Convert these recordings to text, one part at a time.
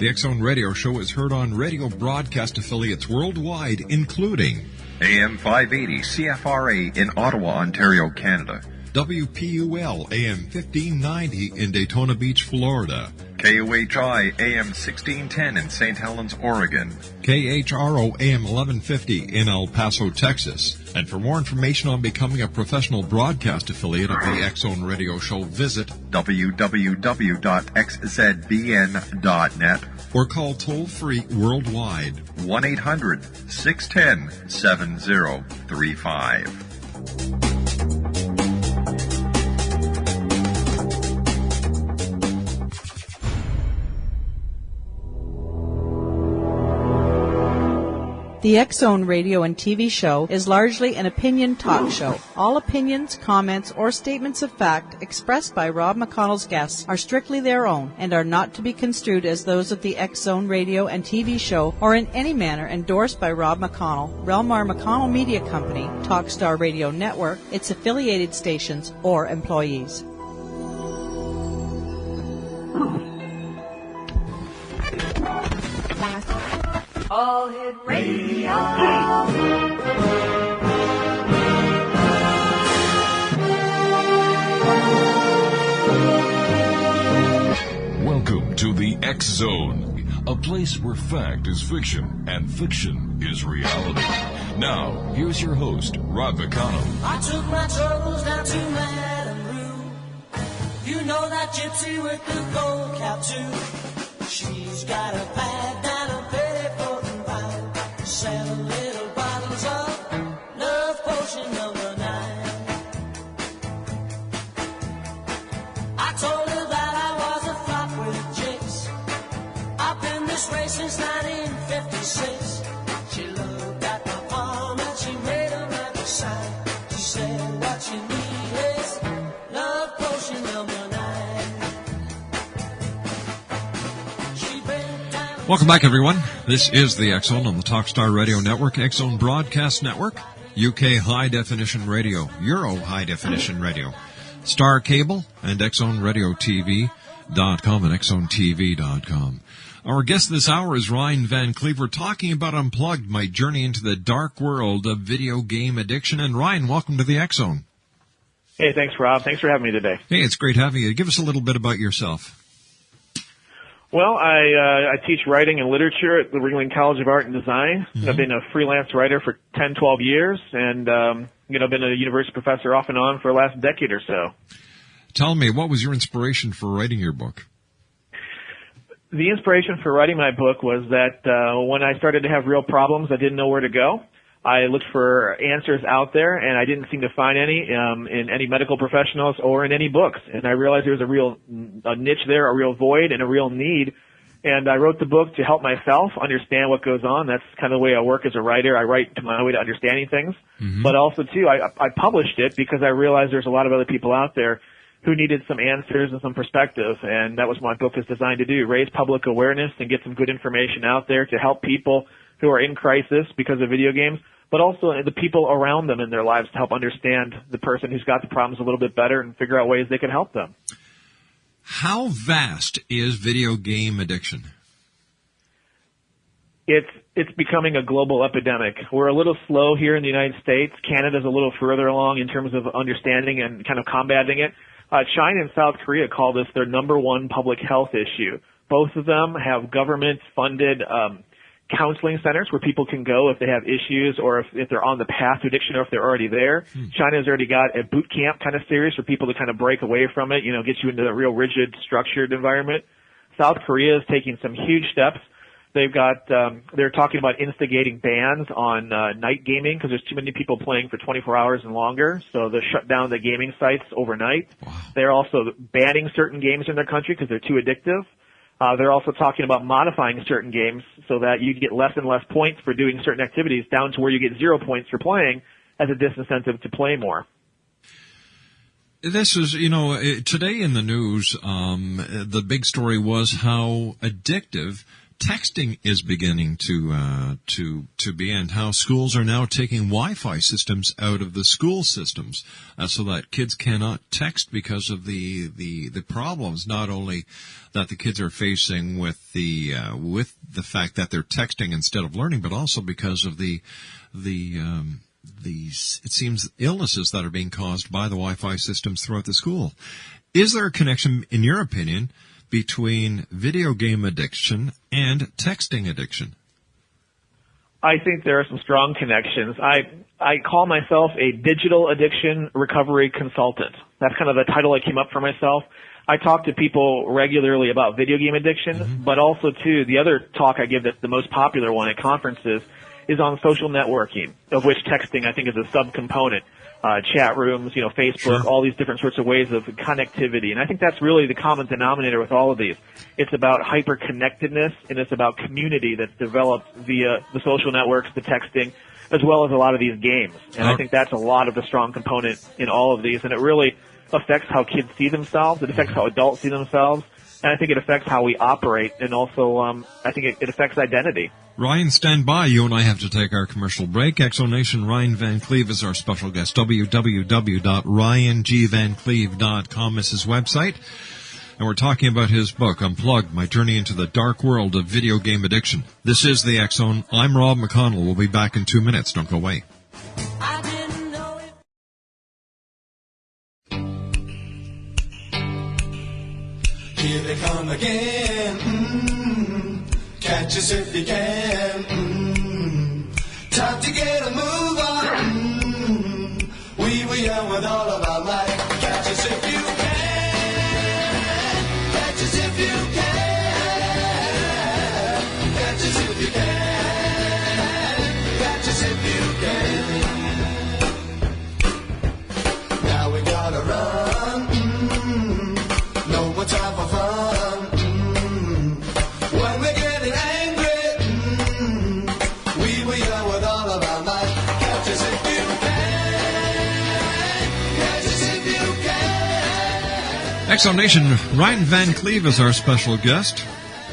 The X Zone Radio Show is heard on radio broadcast affiliates worldwide, including AM 580 CFRA in Ottawa, Ontario, Canada. WPUL AM 1590 in Daytona Beach, Florida. KOHI AM 1610 in St. Helens, Oregon. KHRO AM 1150 in El Paso, Texas. And for more information on becoming a professional broadcast affiliate of the X Zone Radio Show, visit www.xzbn.net or call toll-free worldwide 1-800-610-7035. The X Zone radio and TV show is largely an opinion talk show. All opinions, comments, or statements of fact expressed by Rob McConnell's guests are strictly their own and are not to be construed as those of the X Zone radio and TV show or in any manner endorsed by Rob McConnell, REL-MAR McConnell Media Company, Talkstar Radio Network, its affiliated stations, or employees. All Hit Radio. Welcome to the X Zone, a place where fact is fiction and fiction is reality. Now, here's your host, Rob McConnell. I took my troubles down to Madame Rue. You know that gypsy with the gold cap too. She's got a bag down a petty for the vine. 7 little bottles of love potion number 9. I told her that I was a flop with chicks. I've been this way since 1956. She looked at my palm and she made a magic sign. She said what you need is love potion number 9. Welcome back, everyone. This is the X Zone on the Talkstar Radio Network, X Zone Broadcast Network, UK High Definition Radio, Euro High Definition Radio, Star Cable, and XZoneRadioTV.com and XZoneTV.com. Our guest this hour is Ryan Van Cleaver, talking about Unplugged, my journey into the dark world of video game addiction. And Ryan, welcome to the X Zone. Hey, thanks, Rob. Thanks for having me today. Hey, it's great having you. Give us a little bit about yourself. Well, I teach writing and literature at the Ringling College of Art and Design. Mm-hmm. I've been a freelance writer for 10, 12 years, and been a university professor off and on for the last decade or so. Tell me, what was your inspiration for writing your book? The inspiration for writing my book was that when I started to have real problems, I didn't know where to go. I looked for answers out there, and I didn't seem to find any in any medical professionals or in any books. And I realized there was a niche there, a real void, and a real need. And I wrote the book to help myself understand what goes on. That's kind of the way I work as a writer. I write to my way to understanding things. Mm-hmm. But also, too, I published it because I realized there's a lot of other people out there who needed some answers and some perspective. And that was what my book is designed to do, raise public awareness and get some good information out there to help people who are in crisis because of video games, but also the people around them in their lives to help understand the person who's got the problems a little bit better and figure out ways they can help them. How vast is video game addiction? It's becoming a global epidemic. We're a little slow here in the United States. Canada's a little further along in terms of understanding and kind of combating it. China and South Korea call this their number one public health issue. Both of them have government-funded counseling centers where people can go if they have issues or if they're on the path to addiction or if they're already there. China's already got a boot camp kind of series for people to kind of break away from it, get you into a real rigid, structured environment. South Korea is taking some huge steps. They've got, they're talking about instigating bans on night gaming because there's too many people playing for 24 hours and longer. So they'll shut down the gaming sites overnight. Wow. They're also banning certain games in their country because they're too addictive. They're also talking about modifying certain games so that you get less and less points for doing certain activities down to where you get 0 points for playing as a disincentive to play more. This is, today in the news, the big story was how addictive texting is beginning to be, and how schools are now taking Wi-Fi systems out of the school systems, so that kids cannot text because of the problems, not only that the kids are facing with the fact that they're texting instead of learning, but also because of the it seems illnesses that are being caused by the Wi-Fi systems throughout the school. Is there a connection, in your opinion, between video game addiction and texting addiction? I think there are some strong connections. I call myself a digital addiction recovery consultant. That's kind of the title I came up for myself. I talk to people regularly about video game addiction, but also, too, the other talk I give that's the most popular one at conferences is on social networking, of which texting, I think, is a subcomponent. Chat rooms, Facebook, Sure. all these different sorts of ways of connectivity. And I think that's really the common denominator with all of these. It's about hyper-connectedness, and it's about community that's developed via the social networks, the texting, as well as a lot of these games. And I think that's a lot of the strong component in all of these. And it really affects how kids see themselves. It affects how adults see themselves. And I think it affects how we operate. And also, I think it affects identity. Ryan, stand by. You and I have to take our commercial break. Exonation, Ryan Van Cleave is our special guest. www.ryangvancleave.com is his website. And we're talking about his book, Unplugged, My Journey into the Dark World of Video Game Addiction. This is the X Zone. I'm Rob McConnell. We'll be back in 2 minutes. Don't go away. I didn't know it. Here they come again. Catch us if you can. Time to get a move on. We were young with all of our might. Catch us if you can. Catch us if you can. Catch us if you can. Catch us if you can. Now we gotta run. No more time for fun. When we're getting angry, we were young with all of our might. Catch us if you can. Catch us if you can. Exonation, Ryan Van Cleave is our special guest.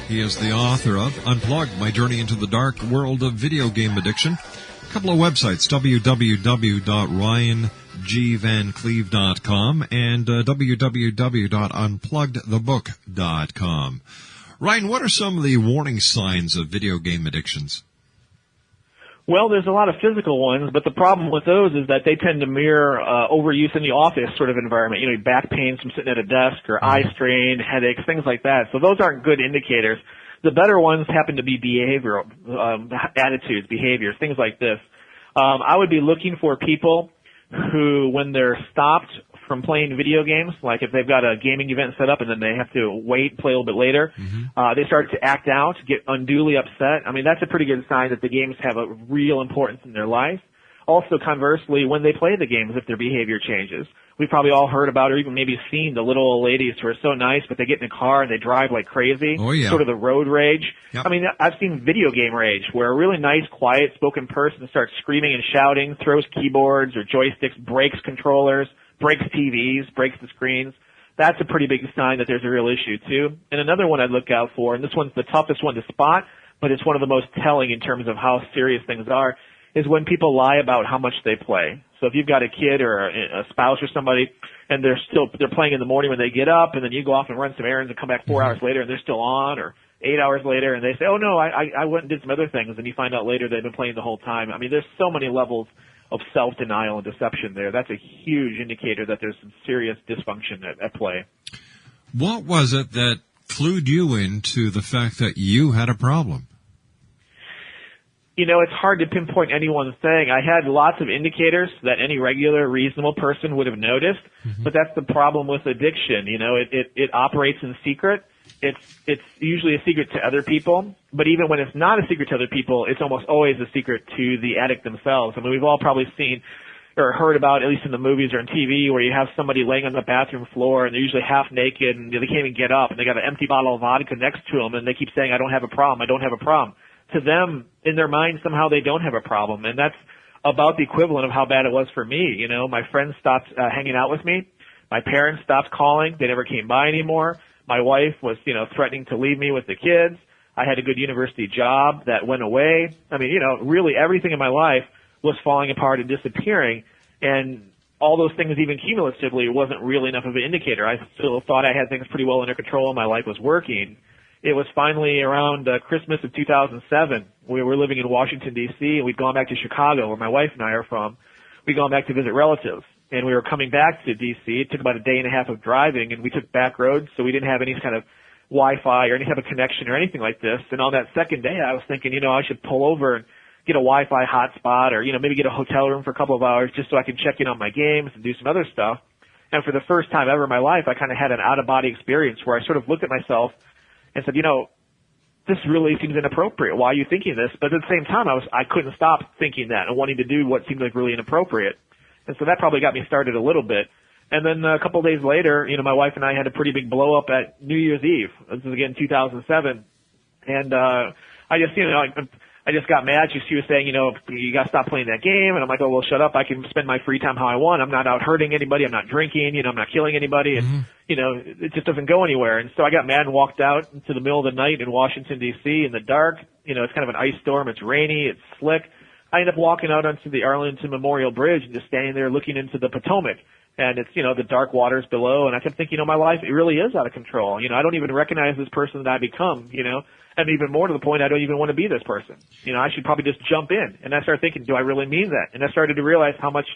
He is the author of Unplugged, My Journey into the Dark World of Video Game Addiction. A couple of websites, www.ryangvancleave.com and www.unpluggedthebook.com. Ryan, what are some of the warning signs of video game addictions? Well, there's a lot of physical ones, but the problem with those is that they tend to mirror overuse in the office sort of environment. Back pain from sitting at a desk, or eye strain, headaches, things like that. So those aren't good indicators. The better ones happen to be behavioral attitudes, behaviors, things like this. I would be looking for people who, when they're stopped from playing video games, like if they've got a gaming event set up and then they have to wait, play a little bit later, they start to act out, get unduly upset. I mean, that's a pretty good sign that the games have a real importance in their life. Also, conversely, when they play the games, if their behavior changes. We've probably all heard about or even maybe seen the little old ladies who are so nice, but they get in a car and they drive like crazy. Oh, yeah. Sort of the road rage. Yep. I mean, I've seen video game rage where a really nice, quiet-spoken person starts screaming and shouting, throws keyboards or joysticks, breaks controllers, breaks TVs, breaks the screens. That's a pretty big sign that there's a real issue, too. And another one I'd look out for, and this one's the toughest one to spot, but it's one of the most telling in terms of how serious things are, is when people lie about how much they play. So if you've got a kid or a spouse or somebody, and they're playing in the morning when they get up, and then you go off and run some errands and come back 4 hours later and they're still on, or 8 hours later and they say, oh no, I went and did some other things, and you find out later they've been playing the whole time. I mean, there's so many levels of self-denial and deception there. That's a huge indicator that there's some serious dysfunction at play. What was it that clued you into the fact that you had a problem? It's hard to pinpoint any one thing. I had lots of indicators that any regular, reasonable person would have noticed, but that's the problem with addiction. It operates in secret. It's usually a secret to other people, but even when it's not a secret to other people, it's almost always a secret to the addict themselves. I mean, we've all probably seen or heard about, at least in the movies or on TV, where you have somebody laying on the bathroom floor and they're usually half naked and they can't even get up, and they got an empty bottle of vodka next to them, and they keep saying, I don't have a problem, I don't have a problem. To them, in their mind, somehow they don't have a problem, and that's about the equivalent of how bad it was for me. My friends stopped hanging out with me. My parents stopped calling. They never came by anymore. My wife was, threatening to leave me with the kids. I had a good university job that went away. I mean, really everything in my life was falling apart and disappearing. And all those things, even cumulatively, wasn't really enough of an indicator. I still thought I had things pretty well under control and my life was working. It was finally around Christmas of 2007. We were living in Washington, D.C., and we'd gone back to Chicago, where my wife and I are from. We'd gone back to visit relatives, and we were coming back to D.C. It took about a day and a half of driving, and we took back roads, so we didn't have any kind of Wi-Fi or any type of connection or anything like this. And on that second day, I was thinking, I should pull over and get a Wi-Fi hotspot or, maybe get a hotel room for a couple of hours just so I can check in on my games and do some other stuff. And for the first time ever in my life, I kind of had an out-of-body experience where I sort of looked at myself and said, this really seems inappropriate. Why are you thinking this? But at the same time, I couldn't stop thinking that and wanting to do what seemed like really inappropriate. And so that probably got me started a little bit. And then a couple of days later, my wife and I had a pretty big blow up at New Year's Eve. This was again 2007. And I just got mad. She was saying, you got to stop playing that game. And I'm like, oh, well, shut up. I can spend my free time how I want. I'm not out hurting anybody. I'm not drinking. I'm not killing anybody. And, it just doesn't go anywhere. And so I got mad and walked out into the middle of the night in Washington, D.C. in the dark. It's kind of an ice storm. It's rainy. It's slick. I ended up walking out onto the Arlington Memorial Bridge and just standing there looking into the Potomac. And it's, the dark waters below. And I kept thinking, my life, it really is out of control. I don't even recognize this person that I become, and even more to the point, I don't even want to be this person. I should probably just jump in. And I started thinking, do I really mean that? And I started to realize how much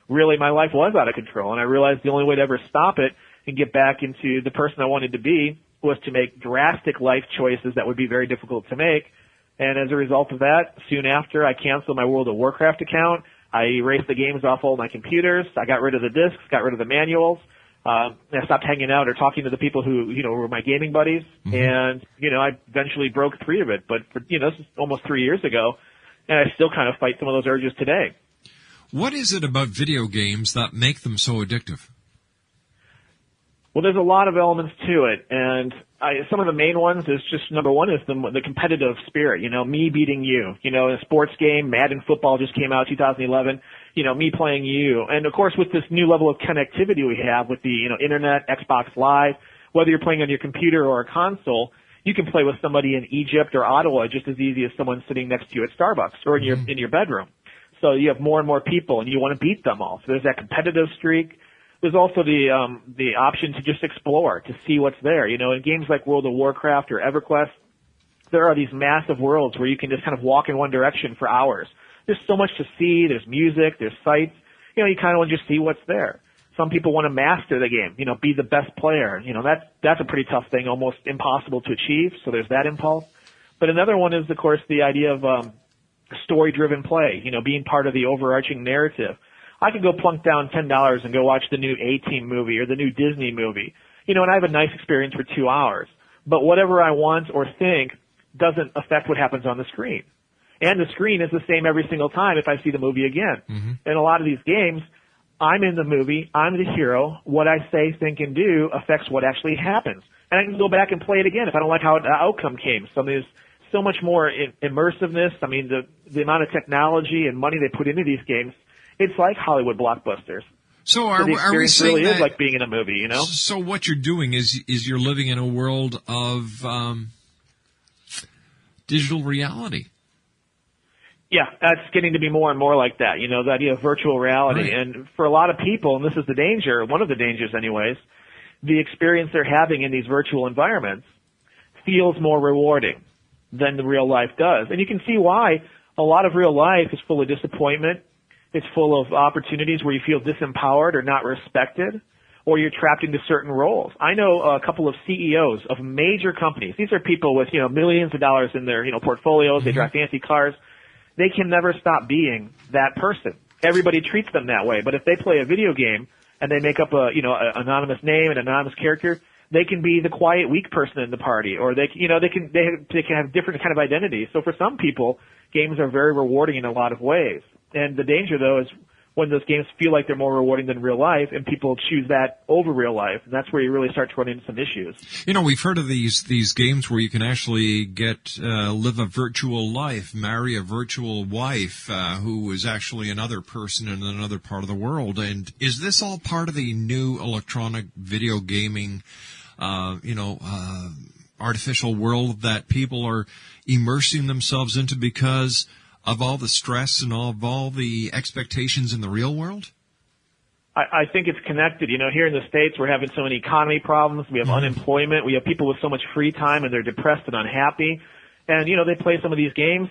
really my life was out of control. And I realized the only way to ever stop it and get back into the person I wanted to be was to make drastic life choices that would be very difficult to make. And as a result of that, soon after, I canceled my World of Warcraft account. I erased the games off all my computers. I got rid of the discs, got rid of the manuals. I stopped hanging out or talking to the people who, were my gaming buddies. And, I eventually broke free of it. But, this is almost 3 years ago, and I still kind of fight some of those urges today. What is it about video games that make them so addictive? Well, there's a lot of elements to it, and some of the main ones is just, number one is the competitive spirit, me beating you. In a sports game, Madden football just came out 2011, me playing you. And of course, with this new level of connectivity we have with the, internet, Xbox Live, whether you're playing on your computer or a console, you can play with somebody in Egypt or Ottawa just as easy as someone sitting next to you at Starbucks or in your bedroom. So you have more and more people, and you want to beat them all. So there's that competitive streak. There's also the option to just explore, to see what's there. In games like World of Warcraft or EverQuest, there are these massive worlds where you can just kind of walk in one direction for hours. There's so much to see. There's music. There's sights. You kind of want to just see what's there. Some people want to master the game, be the best player. That's a pretty tough thing, almost impossible to achieve. So there's that impulse. But another one is, of course, the idea of story-driven play, being part of the overarching narrative. I could go plunk down $10 and go watch the new A-Team movie or the new Disney movie, and I have a nice experience for 2 hours. But whatever I want or think doesn't affect what happens on the screen. And the screen is the same every single time if I see the movie again. In a lot of these games, I'm in the movie, I'm the hero, what I say, think, and do affects what actually happens. And I can go back and play it again if I don't like how the outcome came. So there's so much more immersiveness. I mean, the amount of technology and money they put into these games, it's like Hollywood blockbusters. So are we saying really that is like being in a movie, So what you're doing is you're living in a world of digital reality. Yeah, that's getting to be more and more like that. The idea of virtual reality. Right. And for a lot of people, and this is the danger, one of the dangers anyways, the experience they're having in these virtual environments feels more rewarding than the real life does. And you can see why a lot of real life is full of disappointment. It's full of opportunities where you feel disempowered or not respected, or you're trapped into certain roles. I know a couple of CEOs of major companies. These are people with, millions of dollars in their, portfolios. They drive fancy cars. They can never stop being that person. Everybody treats them that way. But if they play a video game and they make up an anonymous name, an anonymous character, they can be the quiet, weak person in the party, or they can have different kind of identities. So for some people, games are very rewarding in a lot of ways. And the danger, though, is when those games feel like they're more rewarding than real life, and people choose that over real life. And that's where you really start to run into some issues. We've heard of these games where you can actually live a virtual life, marry a virtual wife who is actually another person in another part of the world. And is this all part of the new electronic video gaming, artificial world that people are immersing themselves into because of all the stress and all the expectations in the real world? I think it's connected. Here in the States, we're having so many economy problems. We have unemployment. We have people with so much free time, and they're depressed and unhappy. And, they play some of these games,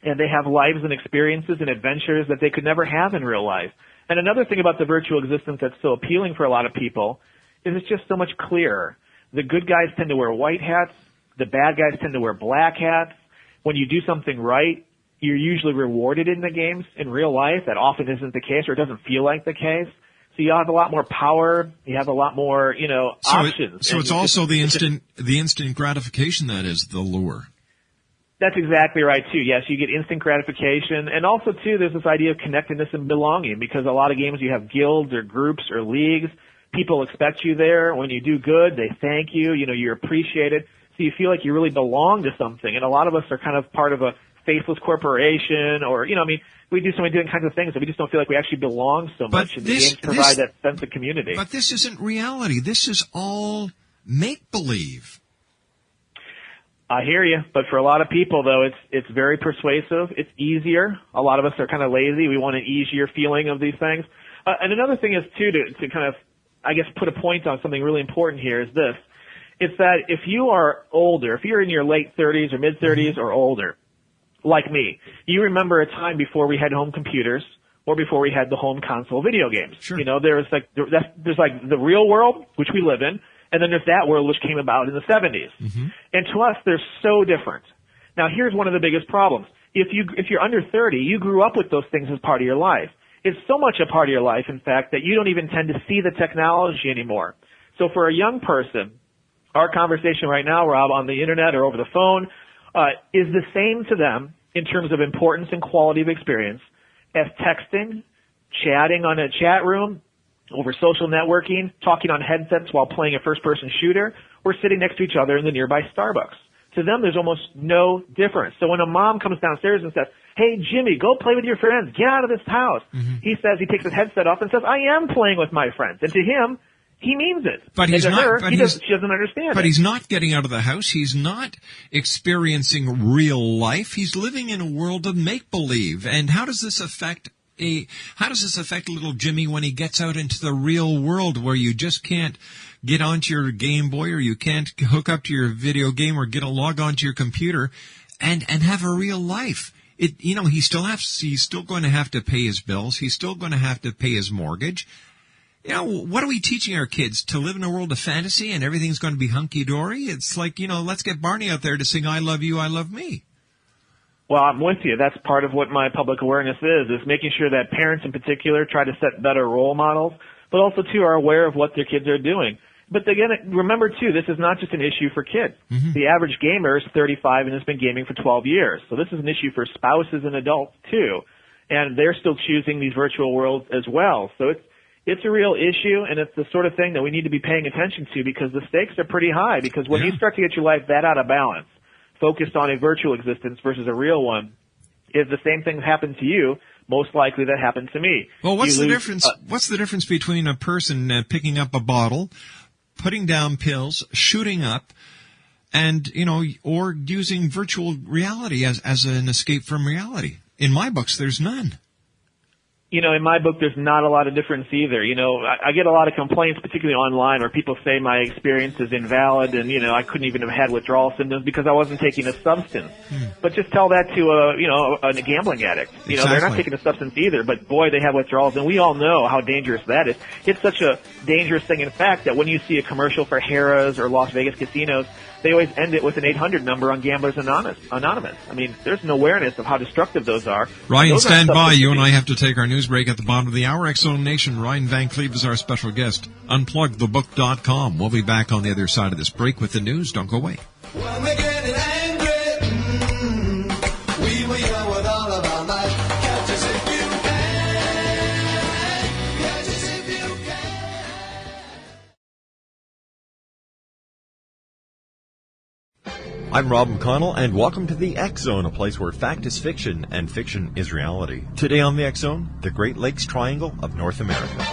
and they have lives and experiences and adventures that they could never have in real life. And another thing about the virtual existence that's so appealing for a lot of people is it's just so much clearer. The good guys tend to wear white hats. The bad guys tend to wear black hats. When you do something right, you're usually rewarded in the games. In real life, that often isn't the case, or it doesn't feel like the case. So you have a lot more power. You have a lot more, options. So it's also the instant gratification that is the lure. That's exactly right, too. Yes, you get instant gratification. And also, too, there's this idea of connectedness and belonging, because a lot of games you have guilds or groups or leagues. People expect you there. When you do good, they thank you. You're appreciated. So you feel like you really belong to something. And a lot of us are kind of part of a faceless corporation, or, we do so many different kinds of things that we just don't feel like we actually belong so much. And the games provide that sense of community. But this isn't reality. This is all make-believe. I hear you, but for a lot of people, though, it's very persuasive. It's easier. A lot of us are kind of lazy. We want an easier feeling of these things. And another thing is, too, to kind of, I guess, put a point on something really important here is this. It's that if you are older, if you're in your late 30s or mid-30s or older, like me, you remember a time before we had home computers or before we had the home console video games. Sure. There's like the real world, which we live in, and then there's that world which came about in the 70s. Mm-hmm. And to us, they're so different. Now, here's one of the biggest problems. If you're under 30, you grew up with those things as part of your life. It's so much a part of your life, in fact, that you don't even tend to see the technology anymore. So for a young person, our conversation right now, Rob, on the internet or over the phone, is the same to them in terms of importance and quality of experience as texting, chatting on a chat room, over social networking, talking on headsets while playing a first-person shooter, or sitting next to each other in the nearby Starbucks. To them, there's almost no difference. So when a mom comes downstairs and says, "Hey, Jimmy, go play with your friends. Get out of this house," he takes his headset off and says, "I am playing with my friends." And to him, he means it. But he's and to not. her, But she doesn't understand. But he's not getting out of the house. He's not experiencing real life. He's living in a world of make-believe. And how does this affect little Jimmy when he gets out into the real world, where you just can't get onto your Game Boy, or you can't hook up to your video game, or get a log onto your computer and have a real life? He's still going to have to pay his bills. He's still going to have to pay his mortgage. What are we teaching our kids? To live in a world of fantasy and everything's going to be hunky-dory? It's like, let's get Barney out there to sing "I Love You, I Love Me." Well, I'm with you. That's part of what my public awareness is making sure that parents in particular try to set better role models, but also, too, are aware of what their kids are doing. But again, remember, too, this is not just an issue for kids. Mm-hmm. The average gamer is 35 and has been gaming for 12 years. So this is an issue for spouses and adults, too. And they're still choosing these virtual worlds as well. So it's a real issue, and it's the sort of thing that we need to be paying attention to, because the stakes are pretty high. Because when you start to get your life that out of balance, focused on a virtual existence versus a real one, if the same thing happened to you, most likely that happened to me. Well, what's the difference? What's the difference between a person picking up a bottle, putting down pills, shooting up, and or using virtual reality as an escape from reality? In my books, there's none. In my book, there's not a lot of difference either. I get a lot of complaints, particularly online, where people say my experience is invalid and, I couldn't even have had withdrawal symptoms because I wasn't taking a substance. But just tell that to a gambling addict. Exactly. They're not taking a substance either, but boy, they have withdrawals, and we all know how dangerous that is. It's such a dangerous thing, in fact, that when you see a commercial for Harrah's or Las Vegas casinos, they always end it with an 800 number on Gamblers Anonymous. I mean, there's an awareness of how destructive those are. Ryan, stand by. You and I have to take our news break at the bottom of the hour. X-Zone Nation, Ryan Van Cleave is our special guest. Unpluggedthebook.com. We'll be back on the other side of this break with the news. Don't go away. When we're getting angry, we will yell with all of our might. Catch us if you can. Catch us if you can. I'm Rob McConnell, and welcome to the X-Zone, a place where fact is fiction and fiction is reality. Today on the X-Zone, the Great Lakes Triangle of North America.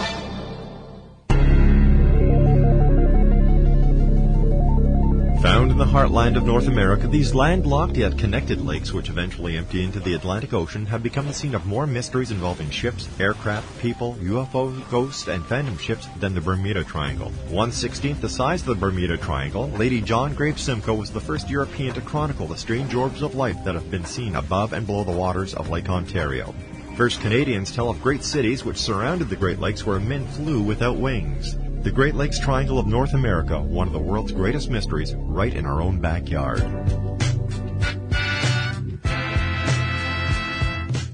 Found in in the heartland of North America, these landlocked yet connected lakes, which eventually empty into the Atlantic Ocean, have become the scene of more mysteries involving ships, aircraft, people, UFO, ghosts, and phantom ships than the Bermuda Triangle. 1/16th the size of the Bermuda Triangle, Lady John Graves Simcoe was the first European to chronicle the strange orbs of light that have been seen above and below the waters of Lake Ontario. First Canadians tell of great cities which surrounded the Great Lakes where men flew without wings. The Great Lakes Triangle of North America, one of the world's greatest mysteries, right in our own backyard.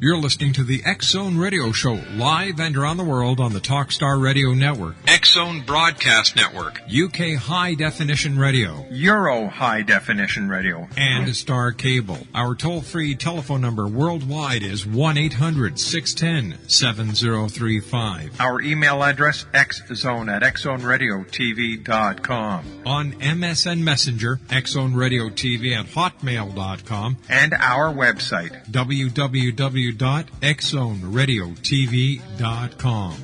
You're listening to the X-Zone Radio Show, live and around the world on the Talkstar Radio Network, X-Zone Broadcast Network, UK High Definition Radio, Euro High Definition Radio, and Star Cable. Our toll-free telephone number worldwide is 1-800-610-7035. Our email address, xzone@xzoneradiotv.com. On MSN Messenger, xzoneradiotv@hotmail.com. And our website, www.xzoneradiotv.com.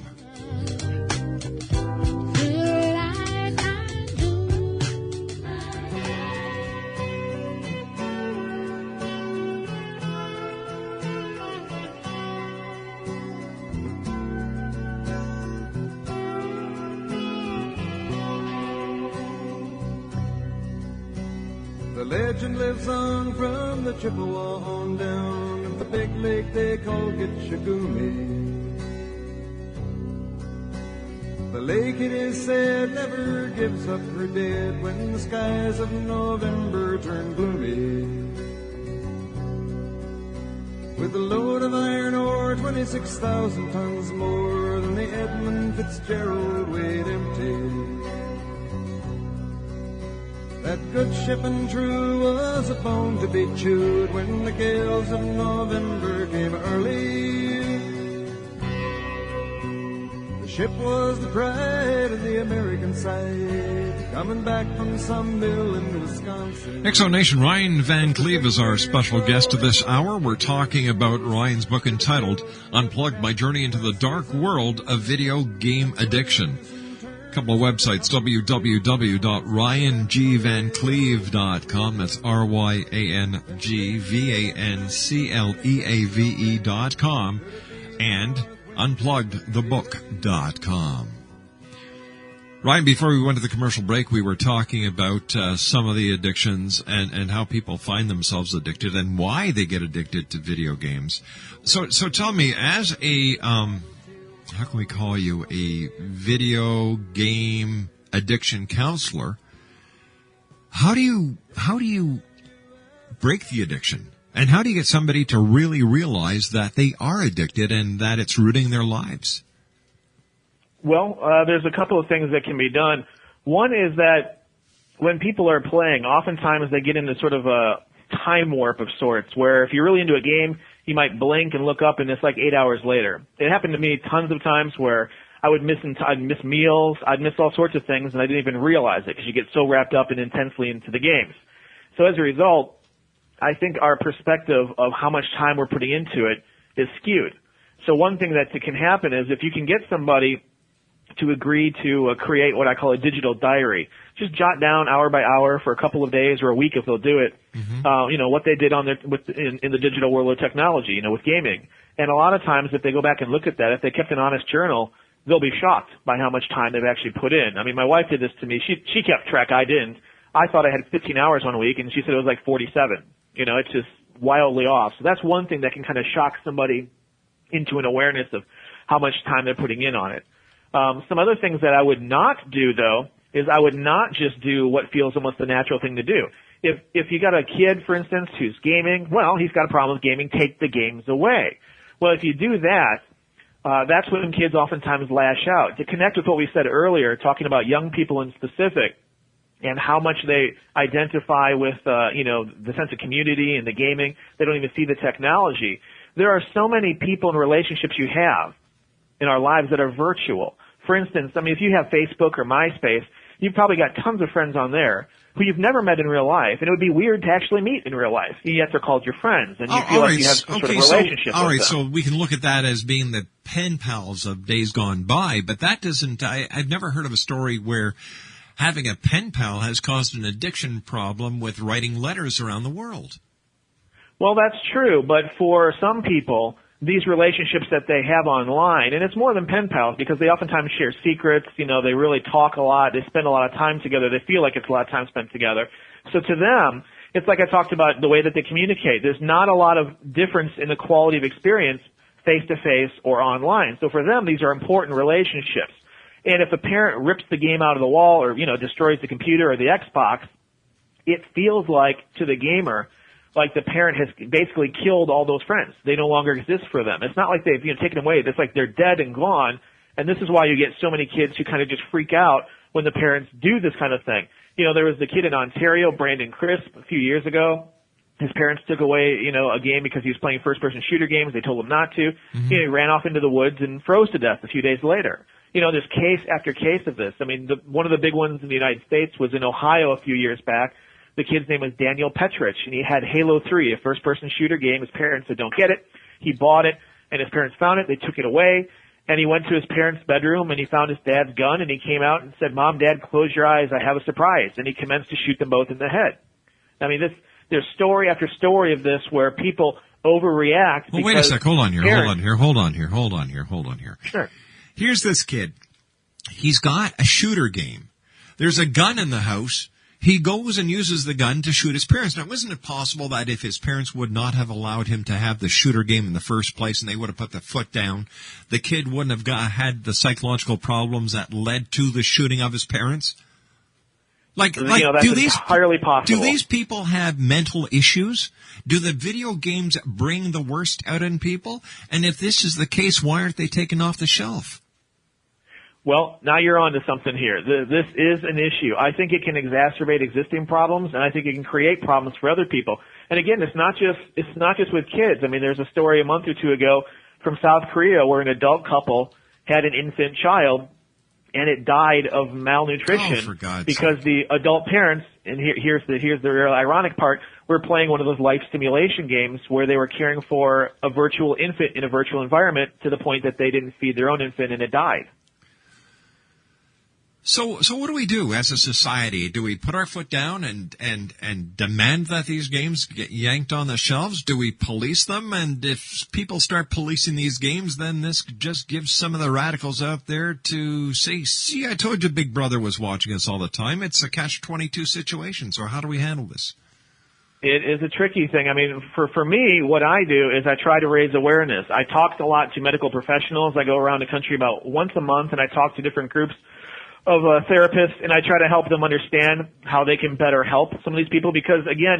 The legend lives on from the Chippewa on down at the big lake they call Gitchagumi. The lake, it is said, never gives up her dead when the skies of November turn gloomy. With a load of iron ore, 26,000 tons more than the Edmund Fitzgerald weighed empty. That good ship and true was a bone to be chewed when the gales of November came early. The ship was the pride of the American side, coming back from some mill in Wisconsin. Exonation, Ryan Van Cleave is our special guest this hour. We're talking about Ryan's book entitled Unplugged, My Journey into the Dark World of Video Game Addiction. A couple of websites, www.ryangvancleave.com, that's RYANGVANCLEAVE.com, and unpluggedthebook.com. Ryan, before we went to the commercial break, we were talking about some of the addictions and how people find themselves addicted and why they get addicted to video games. So tell me, as a how can we call you, a video game addiction counselor, how do you break the addiction? And how do you get somebody to really realize that they are addicted and that it's ruining their lives? Well, there's a couple of things that can be done. One is that when people are playing, oftentimes they get into sort of a time warp of sorts, where if you're really into a game, you might blink and look up and it's like 8 hours later. It happened to me tons of times where I'd miss meals, I'd miss all sorts of things, and I didn't even realize it because you get so wrapped up and intensely into the games. So as a result, I think our perspective of how much time we're putting into it is skewed. So one thing that can happen is if you can get somebody to agree to create what I call a digital diary. Just jot down hour by hour for a couple of days or a week if they'll do it, what they did on their, in the digital world of technology, with gaming. And a lot of times if they go back and look at that, if they kept an honest journal, they'll be shocked by how much time they've actually put in. I mean, my wife did this to me. She kept track. I didn't. I thought I had 15 hours 1 week, and she said it was like 47. It's just wildly off. So that's one thing that can kind of shock somebody into an awareness of how much time they're putting in on it. Some other things that I would not do, though, is I would not just do what feels almost the natural thing to do. If you got a kid, for instance, who's gaming, well, he's got a problem with gaming, take the games away. Well, if you do that, that's when kids oftentimes lash out. To connect with what we said earlier, talking about young people in specific, and how much they identify with, the sense of community and the gaming. They don't even see the technology. There are so many people and relationships you have in our lives that are virtual. For instance, if you have Facebook or MySpace, you've probably got tons of friends on there who you've never met in real life, and it would be weird to actually meet in real life. Yet they're called your friends, and you feel like you have some sort of relationship with them. All right, so we can look at that as being the pen pals of days gone by, but that doesn't, I've never heard of a story where having a pen pal has caused an addiction problem with writing letters around the world. Well, that's true, but for some people, these relationships that they have online, and it's more than pen pals because they oftentimes share secrets, they really talk a lot, they spend a lot of time together, they feel like it's a lot of time spent together. So to them, it's like I talked about the way that they communicate. There's not a lot of difference in the quality of experience face-to-face or online. So for them, these are important relationships. And if a parent rips the game out of the wall or, destroys the computer or the Xbox, it feels like to the gamer, like the parent has basically killed all those friends. They no longer exist for them. It's not like they've taken away. It's like they're dead and gone. And this is why you get so many kids who kind of just freak out when the parents do this kind of thing. There was the kid in Ontario, Brandon Crisp, a few years ago. His parents took away, a game because he was playing first-person shooter games. They told him not to. Mm-hmm. He ran off into the woods and froze to death a few days later. There's case after case of this. I mean, one of the big ones in the United States was in Ohio a few years back. The kid's name was Daniel Petrich, and he had Halo 3, a first-person shooter game. His parents said, don't get it. He bought it, and his parents found it. They took it away, and he went to his parents' bedroom, and he found his dad's gun, and he came out and said, Mom, Dad, close your eyes. I have a surprise. And he commenced to shoot them both in the head. I mean, there's story after story of this where people overreact. Well, wait a sec. Hold on here. Sure. Here's this kid. He's got a shooter game. There's a gun in the house. He goes and uses the gun to shoot his parents. Now, isn't it possible that if his parents would not have allowed him to have the shooter game in the first place and they would have put the foot down, the kid wouldn't have had the psychological problems that led to the shooting of his parents? That's entirely possible. Do these people have mental issues? Do the video games bring the worst out in people? And if this is the case, why aren't they taken off the shelf? Well, now you're on to something here. This is an issue. I think it can exacerbate existing problems, and I think it can create problems for other people. And again, it's not just with kids. I mean, there's a story a month or two ago from South Korea where an adult couple had an infant child, and it died of malnutrition because the adult parents, and here's the real ironic part, were playing one of those life stimulation games where they were caring for a virtual infant in a virtual environment to the point that they didn't feed their own infant and it died. So what do we do as a society? Do we put our foot down and demand that these games get yanked on the shelves? Do we police them? And if people start policing these games, then this just gives some of the radicals out there to say, see, I told you Big Brother was watching us all the time. It's a catch-22 situation. So how do we handle this? It is a tricky thing. I mean, for me, what I do is I try to raise awareness. I talk a lot to medical professionals. I go around the country about once a month, and I talk to different groups of therapists, and I try to help them understand how they can better help some of these people because, again,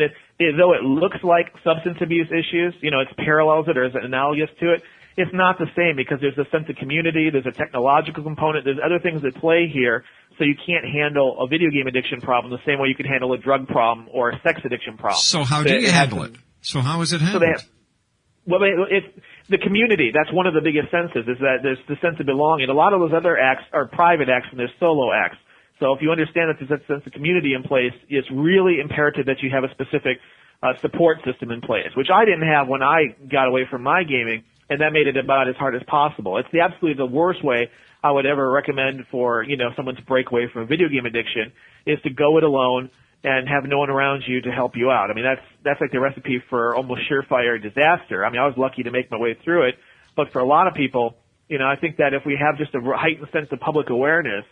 though it looks like substance abuse issues, it parallels it or is analogous to it, it's not the same because there's a sense of community, there's a technological component, there's other things that play here, so you can't handle a video game addiction problem the same way you can handle a drug problem or a sex addiction problem. So how do you handle it? So how is it handled? It's the community. That's one of the biggest senses, is that there's the sense of belonging. A lot of those other acts are private acts and they're solo acts. So if you understand that there's a sense of community in place, it's really imperative that you have a specific support system in place, which I didn't have when I got away from my gaming, and that made it about as hard as possible. It's absolutely the worst way I would ever recommend for someone to break away from a video game addiction is to go it alone and have no one around you to help you out. I mean, that's like the recipe for almost surefire disaster. I mean, I was lucky to make my way through it, but for a lot of people, I think that if we have just a heightened sense of public awareness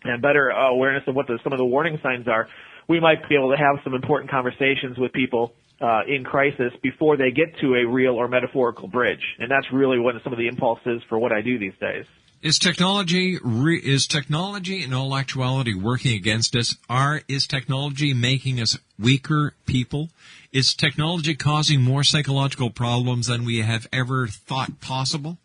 and better awareness of what some of the warning signs are, we might be able to have some important conversations with people in crisis before they get to a real or metaphorical bridge. And that's really what some of the impulse is for what I do these days. Is technology in all actuality working against us? Is technology making us weaker people? Is technology causing more psychological problems than we have ever thought possible?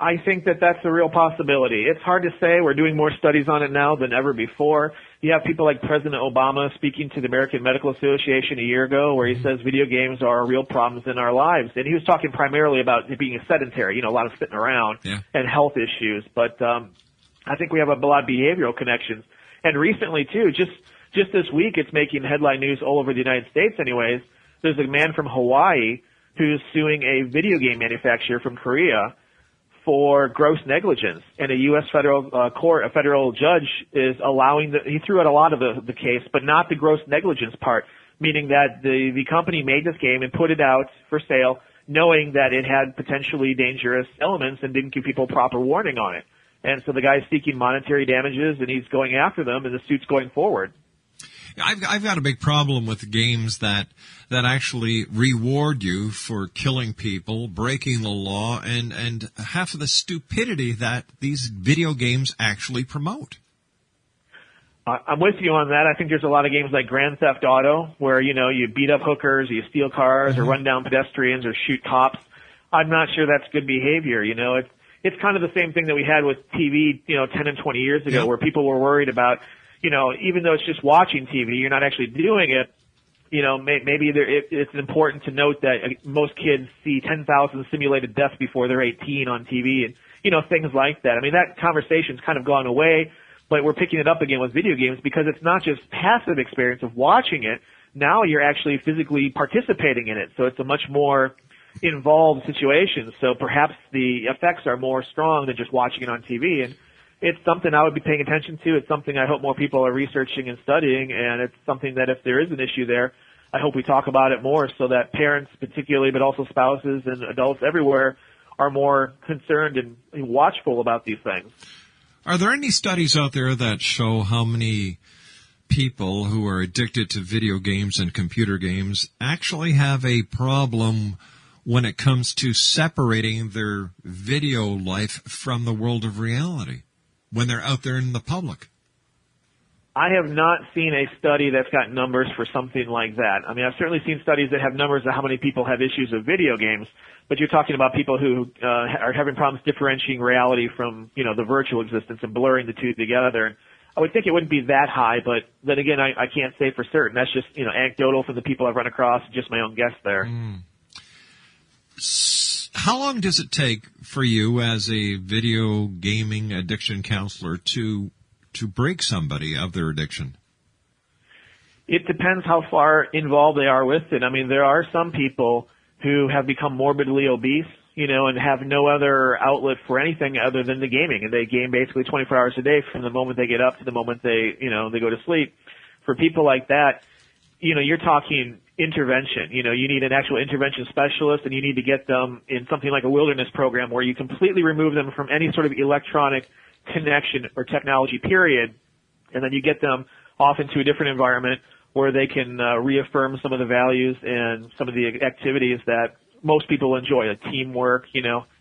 I think that that's a real possibility. It's hard to say. We're doing more studies on it now than ever before. You have people like President Obama speaking to the American Medical Association a year ago where he says video games are real problems in our lives. And he was talking primarily about it being sedentary, a lot of sitting around and health issues. But I think we have a lot of behavioral connections. And recently, too, just this week, it's making headline news all over the United States anyways. There's a man from Hawaii who's suing a video game manufacturer from Korea for gross negligence, and a U.S. federal court, a federal judge, is allowing he threw out a lot of the case, but not the gross negligence part, meaning that the company made this game and put it out for sale, knowing that it had potentially dangerous elements and didn't give people proper warning on it. And so the guy's seeking monetary damages, and he's going after them, and the suit's going forward. I've got a big problem with games that actually reward you for killing people, breaking the law, and half of the stupidity that these video games actually promote. I'm with you on that. I think there's a lot of games like Grand Theft Auto where, you beat up hookers, or you steal cars, or run down pedestrians, or shoot cops. I'm not sure that's good behavior. It's kind of the same thing that we had with TV, 10 and 20 years ago, where people were worried about, even though it's just watching TV, you're not actually doing it. Maybe it's important to note that most kids see 10,000 simulated deaths before they're 18 on TV, and things like that. I mean, that conversation's kind of gone away, but we're picking it up again with video games because it's not just passive experience of watching it. Now you're actually physically participating in it, so it's a much more involved situation. So perhaps the effects are more strong than just watching it on TV, and it's something I would be paying attention to. It's something I hope more people are researching and studying, and it's something that if there is an issue there, I hope we talk about it more so that parents particularly, but also spouses and adults everywhere, are more concerned and watchful about these things. Are there any studies out there that show how many people who are addicted to video games and computer games actually have a problem when it comes to separating their video life from the world of reality when they're out there in the public? I have not seen a study that's got numbers for something like that. I mean, I've certainly seen studies that have numbers of how many people have issues with video games, but you're talking about people who are having problems differentiating reality from, the virtual existence and blurring the two together. And I would think it wouldn't be that high, but then again, I can't say for certain. That's just, anecdotal from the people I've run across, just my own guess there. How long does it take for you as a video gaming addiction counselor to break somebody of their addiction? It depends how far involved they are with it. I mean, there are some people who have become morbidly obese, and have no other outlet for anything other than the gaming. And they game basically 24 hours a day from the moment they get up to the moment they go to sleep. For people like that, you're talking intervention. You need an actual intervention specialist, and you need to get them in something like a wilderness program where you completely remove them from any sort of electronic connection or technology, period. And then you get them off into a different environment where they can reaffirm some of the values and some of the activities that most people enjoy, like teamwork,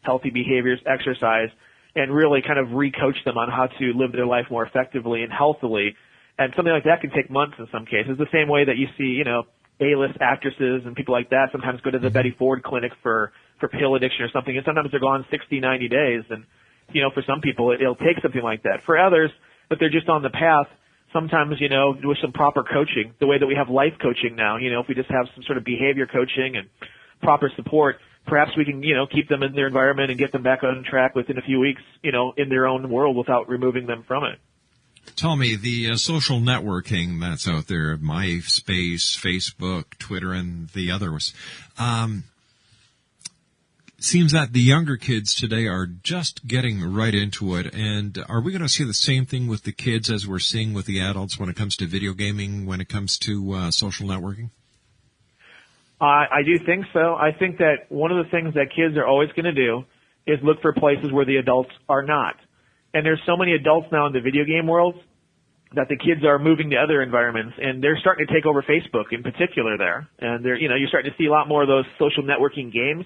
healthy behaviors, exercise, and really kind of re-coach them on how to live their life more effectively and healthily. And something like that can take months in some cases, the same way that you see, A-list actresses and people like that sometimes go to the Betty Ford clinic for pill addiction or something, and sometimes they're gone 60, 90 days. And, for some people, it'll take something like that. For others, but they're just on the path, sometimes, with some proper coaching, the way that we have life coaching now, if we just have some sort of behavior coaching and proper support, perhaps we can, keep them in their environment and get them back on track within a few weeks, in their own world without removing them from it. Tell me, the social networking that's out there, MySpace, Facebook, Twitter, and the others, seems that the younger kids today are just getting right into it. And are we going to see the same thing with the kids as we're seeing with the adults when it comes to video gaming, when it comes to social networking? I do think so. I think that one of the things that kids are always going to do is look for places where the adults are not. And there's so many adults now in the video game world that the kids are moving to other environments, and they're starting to take over Facebook in particular there. And you're starting to see a lot more of those social networking games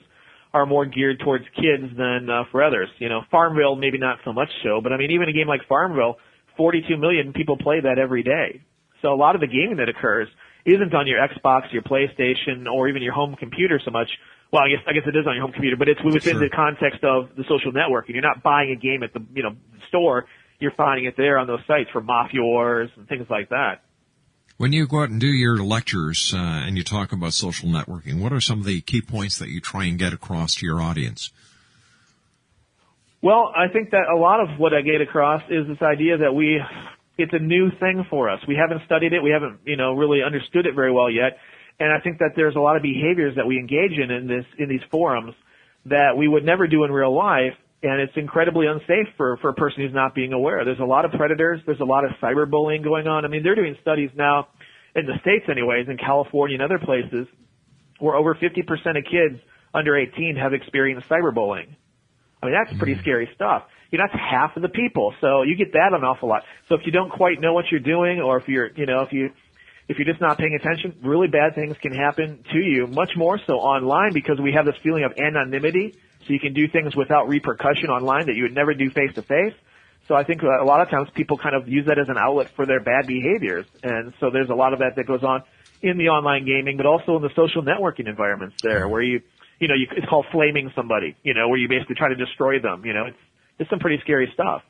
are more geared towards kids than for others. Farmville maybe not so much so, but I mean, even a game like Farmville, 42 million people play that every day. So a lot of the gaming that occurs isn't on your Xbox, your PlayStation, or even your home computer so much. Well, I guess it is on your home computer, but it's within the context of the social networking. You're not buying a game at the store. You're finding it there on those sites for Mafia Wars and things like that. When you go out and do your lectures and you talk about social networking, what are some of the key points that you try and get across to your audience? Well, I think that a lot of what I get across is this idea that it's a new thing for us. We haven't studied it. We haven't, really understood it very well yet. And I think that there's a lot of behaviors that we engage in these forums that we would never do in real life. and it's incredibly unsafe for a person who's not being aware. There's a lot of predators. There's a lot of cyberbullying going on. I mean, they're doing studies now, in the States anyways, in California and other places, where over 50% of kids under 18 have experienced cyberbullying. I mean, that's pretty scary stuff. You know, that's half of the people. So you get that an awful lot. So if you don't quite know what you're doing, or if you're, you know, if you're just not paying attention, really bad things can happen to you, much more so online, because we have this feeling of anonymity. So you can do things without repercussion online that you would never do face to face. So I think a lot of times people kind of use that as an outlet for their bad behaviors. And so there's a lot of that goes on in the online gaming, but also in the social networking environments there, where it's called flaming somebody, you know, where you basically try to destroy them. You know, it's some pretty scary stuff.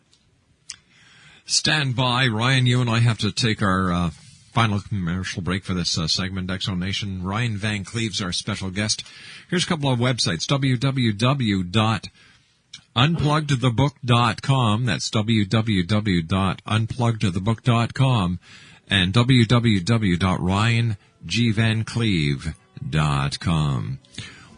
Stand by, Ryan. You and I have to take our final commercial break for this segment. X-Zone Nation. Ryan Van Cleave's our special guest. Here's a couple of websites: www.unpluggedthebook.com. That's www.unpluggedthebook.com, and www.ryangvancleave.com.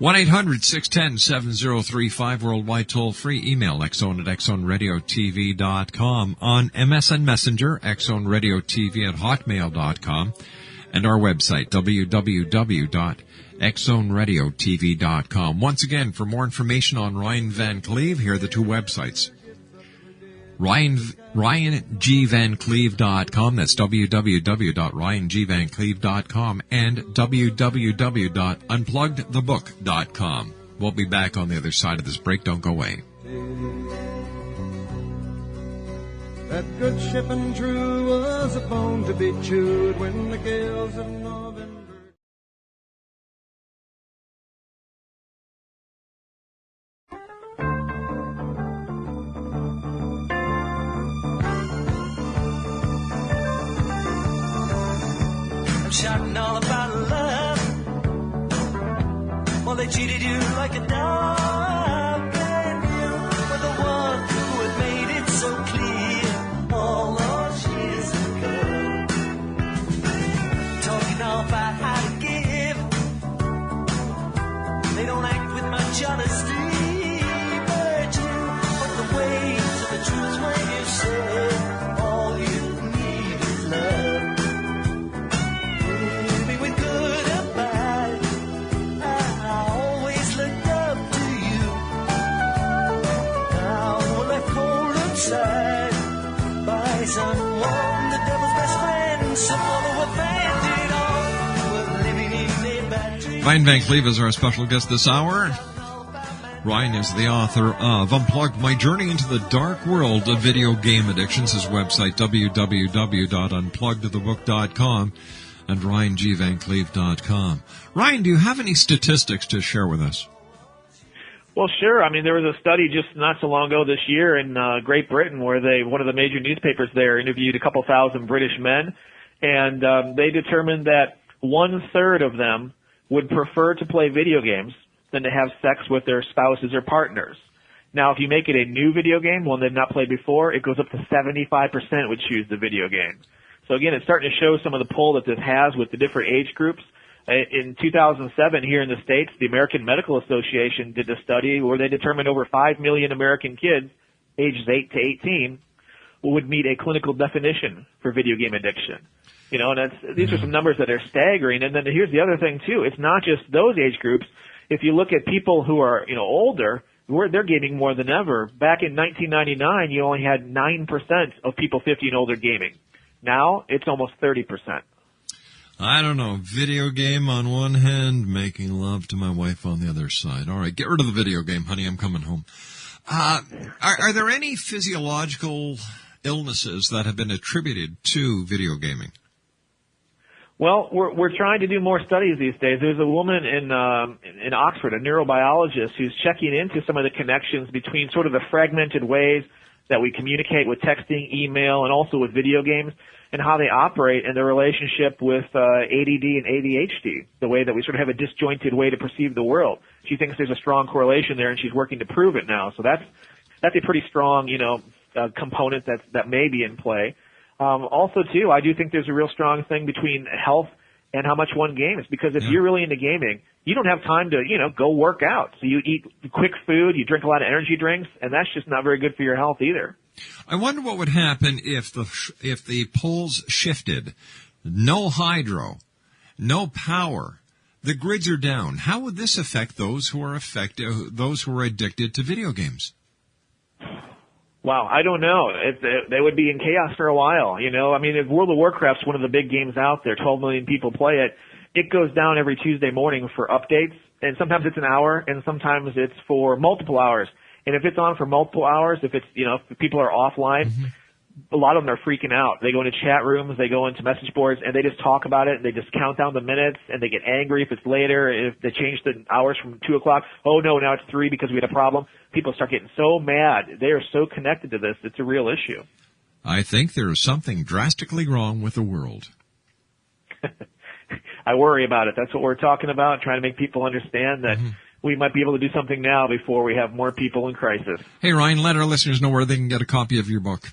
1-800-610-7035, worldwide toll-free. Email xzone@xzoneradiotv.com. On MSN Messenger, xzoneradiotv@hotmail.com. And our website, www.xzoneradiotv.com. Once again, for more information on Ryan Van Cleave, here are the two websites. RyanGVanCleave.com. That's www.RyanGVanCleave.com, and www.unpluggedthebook.com. We'll be back on the other side of this break. Don't go away. That good ship and true was a bone to be chewed when the gales of November. Shouting all about love. Well, they treated you like a dog, and you were the one who had made it so clear all those years ago. Talking all about how to give, they don't act with much honesty, but you put the weight to the truth when you say all you need is love. Someone, the devil's best friend, some other were banded on, were living in their battery. Ryan Van Cleave is our special guest this hour. Ryan is the author of Unplugged, My Journey into the Dark World of Video Game Addictions. His website, www.unpluggedthebook.com, and RyanGVanCleave.com. Ryan, do you have any statistics to share with us? Well, sure. I mean, there was a study just not so long ago this year in Great Britain where one of the major newspapers there interviewed a couple thousand British men, and they determined that 1/3 of them would prefer to play video games than to have sex with their spouses or partners. Now, if you make it a new video game, one they've not played before, it goes up to 75% would choose the video game. So again, it's starting to show some of the pull that this has with the different age groups. In 2007, here in the States, the American Medical Association did a study where they determined over 5 million American kids, ages 8 to 18, would meet a clinical definition for video game addiction. You know, and these are some numbers that are staggering. And then here's the other thing, too. It's not just those age groups. If you look at people who are, older, they're gaming more than ever. Back in 1999, you only had 9% of people 50 and older gaming. Now, it's almost 30%. I don't know. Video game on one hand, making love to my wife on the other side. All right, get rid of the video game, honey. I'm coming home. Are there any physiological illnesses that have been attributed to video gaming? Well, we're trying to do more studies these days. There's a woman in Oxford, a neurobiologist, who's checking into some of the connections between sort of the fragmented ways that we communicate with texting, email, and also with video games, and how they operate and their relationship with ADD and ADHD, the way that we sort of have a disjointed way to perceive the world. She thinks there's a strong correlation there, and she's working to prove it now. So that's a pretty strong, component that may be in play. Also, too, I do think there's a real strong thing between health and how much one games, because if you're really into gaming, you don't have time to, go work out. So you eat quick food, you drink a lot of energy drinks, and that's just not very good for your health either. I wonder what would happen if the poles shifted. No hydro, no power. The grids are down. How would this affect those who are addicted to video games? Wow, I don't know. They would be in chaos for a while, I mean, if World of Warcraft's one of the big games out there, 12 million people play it, it goes down every Tuesday morning for updates, and sometimes it's an hour, and sometimes it's for multiple hours. And if it's on for multiple hours, if people are offline, a lot of them are freaking out. They go into chat rooms, they go into message boards, and they just talk about it, and they just count down the minutes, and they get angry if it's later, if they change the hours from 2 o'clock. Oh no, now it's 3 because we had a problem. People start getting so mad. They are so connected to this. It's a real issue. I think there is something drastically wrong with the world. I worry about it. That's what we're talking about, trying to make people understand that we might be able to do something now before we have more people in crisis. Hey, Ryan, let our listeners know where they can get a copy of your book.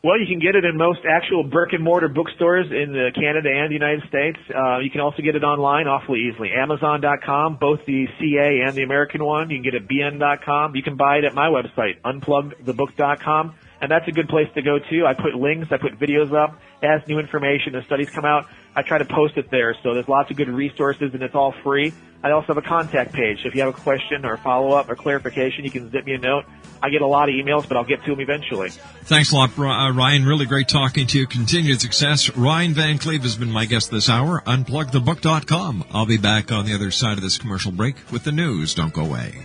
Well, you can get it in most actual brick-and-mortar bookstores in Canada and the United States. You can also get it online awfully easily. Amazon.com, both the CA and the American one. You can get it at BN.com. You can buy it at my website, UnpluggedTheBook.com. And that's a good place to go, too. I put links, I put videos up. As new information and studies come out, I try to post it there. So there's lots of good resources, and it's all free. I also have a contact page. So if you have a question or follow-up or clarification, you can zip me a note. I get a lot of emails, but I'll get to them eventually. Thanks a lot, Ryan. Really great talking to you. Continued success. Ryan Van Cleave has been my guest this hour. UnpluggedTheBook.com. I'll be back on the other side of this commercial break with the news. Don't go away.